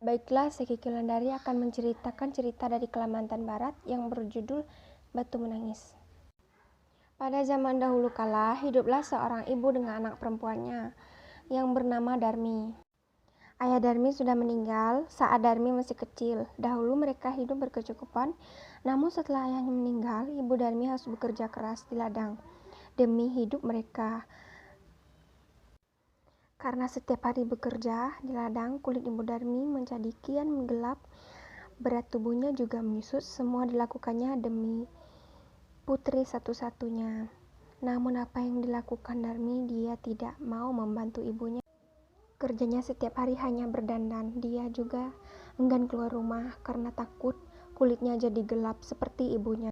Baiklah, Seki Kilandari akan menceritakan cerita dari Kalimantan Barat yang berjudul Batu Menangis. Pada zaman dahulu kala, hiduplah seorang ibu dengan anak perempuannya yang bernama Darmi. Ayah Darmi sudah meninggal saat Darmi masih kecil. Dahulu mereka hidup berkecukupan, namun setelah ayahnya meninggal, ibu Darmi harus bekerja keras di ladang demi hidup mereka. Karena setiap hari bekerja di ladang, kulit ibu Darmi menjadi kian menggelap, berat tubuhnya juga menyusut. Semua dilakukannya demi putri satu-satunya. Namun apa yang dilakukan Darmi, dia tidak mau membantu ibunya. Kerjanya setiap hari hanya berdandan. Dia juga enggan keluar rumah karena takut kulitnya jadi gelap seperti ibunya.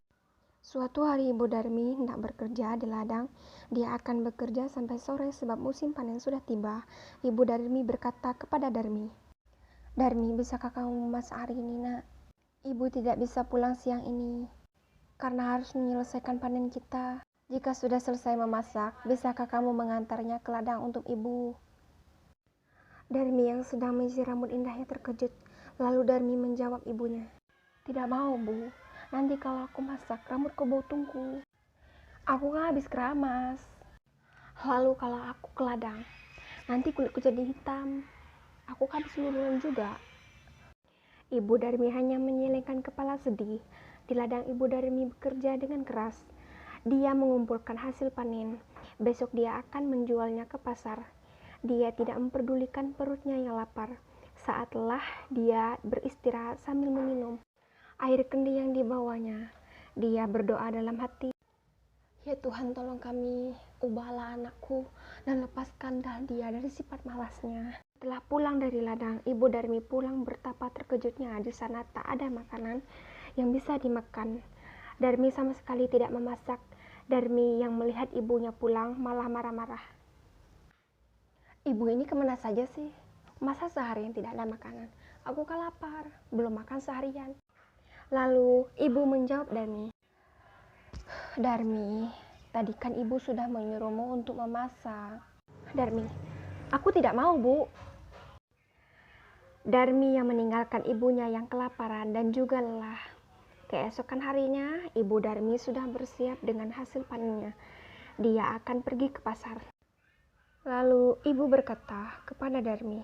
Suatu hari ibu Darmi hendak bekerja di ladang. Dia akan bekerja sampai sore sebab musim panen sudah tiba. Ibu Darmi berkata kepada Darmi, "Darmi, bisakah kamu memasak hari ini, nak? Ibu tidak bisa pulang siang ini karena harus menyelesaikan panen kita. Jika sudah selesai memasak, bisakah kamu mengantarnya ke ladang untuk ibu?" Darmi yang sedang menyisir rambut indahnya terkejut. Lalu Darmi menjawab ibunya, "Tidak mau, Bu. Nanti kalau aku masak, rambutku bau tungku. Aku kan habis keramas. Lalu kalau aku ke ladang, nanti kulitku jadi hitam. Aku kan habis luluran juga." Ibu Darmi hanya menyelengkan kepala sedih. Di ladang ibu Darmi bekerja dengan keras. Dia mengumpulkan hasil panen. Besok dia akan menjualnya ke pasar. Dia tidak memperdulikan perutnya yang lapar. Saat lelah, dia beristirahat sambil meminum air kendi yang dibawanya. Dia berdoa dalam hati, "Ya Tuhan, tolong kami, ubahlah anakku dan lepaskan dia dari sifat malasnya." Setelah pulang dari ladang, ibu Darmi pulang betapa terkejutnya. Di sana tak ada makanan yang bisa dimakan. Darmi sama sekali tidak memasak. Darmi yang melihat ibunya pulang malah marah-marah. "Ibu ini kemana saja sih? Masa seharian tidak ada makanan? Aku kan lapar, belum makan seharian." Lalu ibu menjawab Darmi, "Darmi, tadi kan ibu sudah menyuruhmu untuk memasak." "Darmi, aku tidak mau, Bu." Darmi yang meninggalkan ibunya yang kelaparan dan juga lelah. Keesokan harinya, ibu Darmi sudah bersiap dengan hasil panennya. Dia akan pergi ke pasar. Lalu ibu berkata kepada Darmi,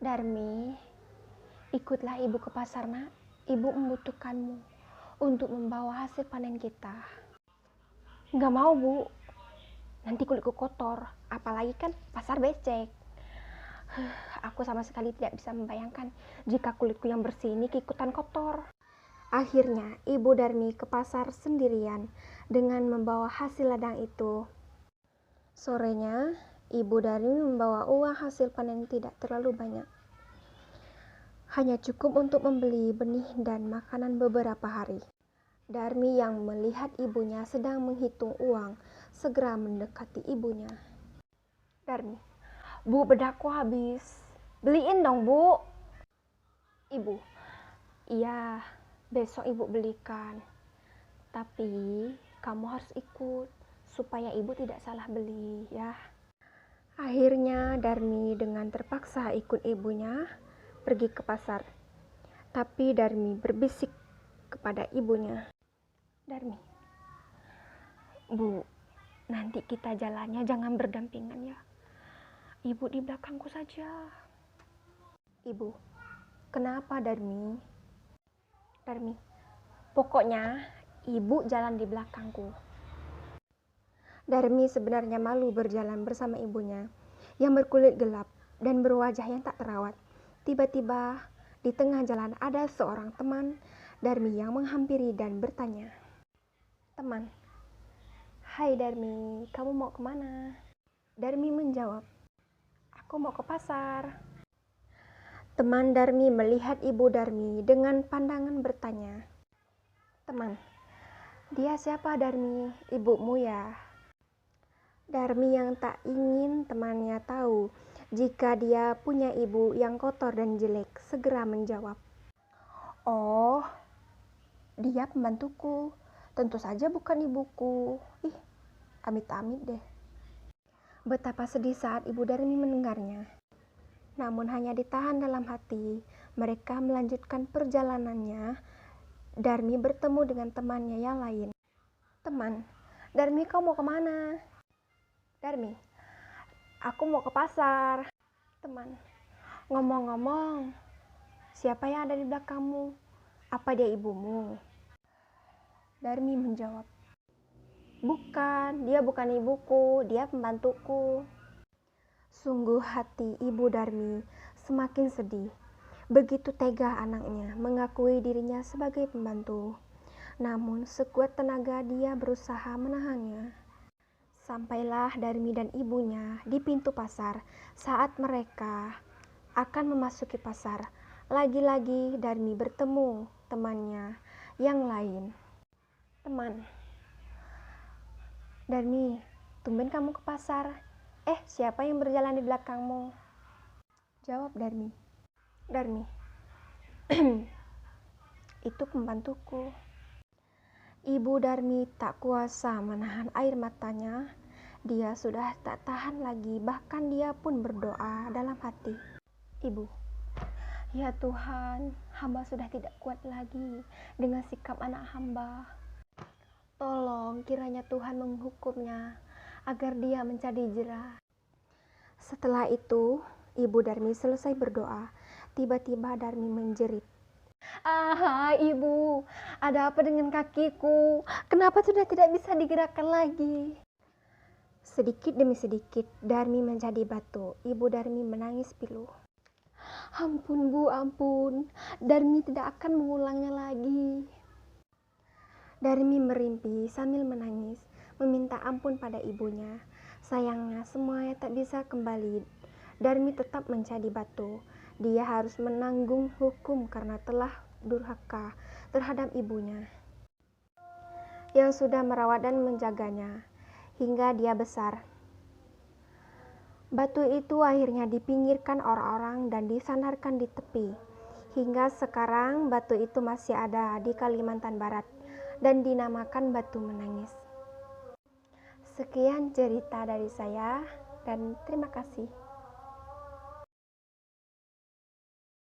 "Darmi, ikutlah ibu ke pasar, nak. Ibu membutuhkanmu untuk membawa hasil panen kita." "Nggak mau, Bu. Nanti kulitku kotor. Apalagi kan pasar becek. Aku sama sekali tidak bisa membayangkan jika kulitku yang bersih ini keikutan kotor." Akhirnya, ibu Darmi ke pasar sendirian dengan membawa hasil ladang itu. Sorenya, ibu Darmi membawa uang hasil panen tidak terlalu banyak. Hanya cukup untuk membeli benih dan makanan beberapa hari. Darmi yang melihat ibunya sedang menghitung uang segera mendekati ibunya. "Darmi, Bu, bedakku habis. Beliin dong, Bu." "Ibu, iya, besok ibu belikan. Tapi kamu harus ikut supaya ibu tidak salah beli, ya." Akhirnya Darmi dengan terpaksa ikut ibunya pergi ke pasar. Tapi Darmi berbisik kepada ibunya, "Darmi, Bu, nanti kita jalannya jangan berdampingan ya. Ibu di belakangku saja." "Ibu, kenapa Darmi?" "Darmi, pokoknya ibu jalan di belakangku." Darmi sebenarnya malu berjalan bersama ibunya yang berkulit gelap dan berwajah yang tak terawat. Tiba-tiba di tengah jalan ada seorang teman Darmi yang menghampiri dan bertanya, "Teman, hai Darmi, kamu mau kemana?" Darmi menjawab, "Aku mau ke pasar." Teman Darmi melihat ibu Darmi dengan pandangan bertanya, "Teman, dia siapa Darmi? Ibumu ya?" Darmi yang tak ingin temannya tahu jika dia punya ibu yang kotor dan jelek segera menjawab, "Oh, dia pembantuku. Tentu saja bukan ibuku. Ih, amit-amit deh." Betapa sedih saat ibu Darmi mendengarnya. Namun hanya ditahan dalam hati. Mereka melanjutkan perjalanannya. Darmi bertemu dengan temannya yang lain. Teman, Darmi, kau mau kemana? Darmi, aku mau ke pasar. Teman, ngomong-ngomong, siapa yang ada di belakangmu? Apa dia ibumu? Darmi menjawab, bukan, dia bukan ibuku, dia pembantuku. Sungguh hati ibu Darmi semakin sedih. Begitu tega anaknya mengakui dirinya sebagai pembantu. Namun sekuat tenaga dia berusaha menahannya. Sampailah Darmi dan ibunya di pintu pasar. Saat mereka akan memasuki pasar, lagi-lagi Darmi bertemu temannya yang lain. Teman, Darmi, tumben kamu ke pasar. Siapa yang berjalan di belakangmu? Jawab Darmi. Darmi, itu pembantuku. Ibu Darmi tak kuasa menahan air matanya. Dia sudah tak tahan lagi, bahkan dia pun berdoa dalam hati. Ibu, ya Tuhan, hamba sudah tidak kuat lagi dengan sikap anak hamba. Tolong kiranya Tuhan menghukumnya agar dia menjadi jera. Setelah itu, Ibu Darmi selesai berdoa. Tiba-tiba Darmi menjerit. Ibu, ada apa dengan kakiku? Kenapa sudah tidak bisa digerakkan lagi? Sedikit demi sedikit, Darmi menjadi batu. Ibu Darmi menangis pilu. Ampun Bu, ampun. Darmi tidak akan mengulangnya lagi. Darmi merimpi sambil menangis, meminta ampun pada ibunya. Sayangnya semuanya tak bisa kembali. Darmi tetap menjadi batu. Dia harus menanggung hukum karena telah durhaka terhadap ibunya yang sudah merawat dan menjaganya hingga dia besar. Batu itu akhirnya dipinggirkan orang-orang dan disandarkan di tepi. Hingga sekarang batu itu masih ada di Kalimantan Barat dan dinamakan Batu Menangis. Sekian cerita dari saya dan terima kasih.